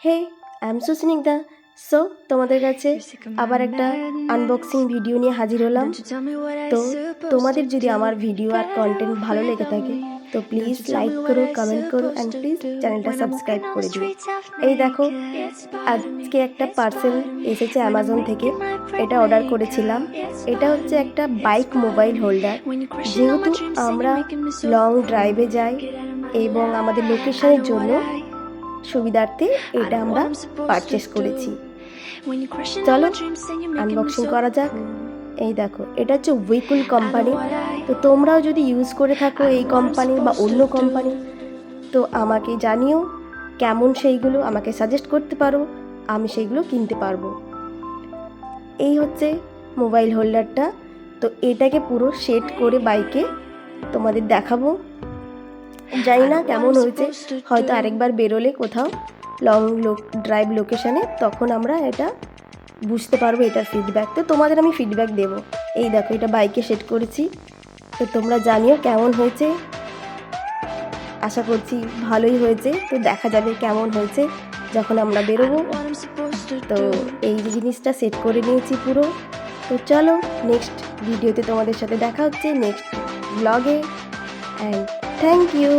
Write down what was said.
Hey I am Susnigdha. So তোমাদের কাছে আবার একটা আনবক্সিং ভিডিও নিয়ে হাজির হলাম। তো তোমাদের যদি আমার ভিডিও আর কন্টেন্ট ভালো লেগে থাকে তো প্লিজ লাইক করো, কমেন্ট করো অ্যান্ড প্লিজ চ্যানেলটা সাবস্ক্রাইব করে দিও। এই দেখো, আজকে একটা পার্সেল এসেছে অ্যামাজন থেকে। এটা অর্ডার করেছিলাম। এটা হচ্ছে একটা বাইক মোবাইল হোল্ডার। যেহেতু আমরা লং ড্রাইভে যাই এবং আমাদের লোকেশনের জন্য সুবিধার্থে এটা আমরা পারচেস করেছি। চলো আনবক্সিং করা যাক। এই দেখো, এটা হচ্ছে উইকুল কোম্পানি। তো তোমরাও যদি ইউজ করে থাকো এই কোম্পানি বা অন্য কোম্পানি তো আমাকে জানিও কেমন, সেইগুলো আমাকে সাজেস্ট করতে পারো, আমি সেইগুলো কিনতে পারবো। এই হচ্ছে মোবাইল হোল্ডারটা। তো এটাকে পুরো সেট করে বাইকে তোমাদের দেখাবো। জানি না কেমন হয়েছে, হয়তো আরেকবার বেরোলে কোথাও লং ড্রাইভ লোকেশানে তখন আমরা এটা বুঝতে পারবো এটার ফিডব্যাক। তো তোমাদের আমি ফিডব্যাক দেবো। এই দেখো, এটা বাইকে সেট করেছি। তো তোমরা জানিও কেমন হয়েছে। আশা করছি ভালোই হয়েছে। তো দেখা যাবে কেমন হয়েছে যখন আমরা বেরোবো। তো এই জিনিসটা সেট করে নিয়েছি পুরো। তো চলো নেক্সট ভিডিওতে তোমাদের সাথে দেখা হচ্ছে, নেক্সট ব্লগে। And thank you.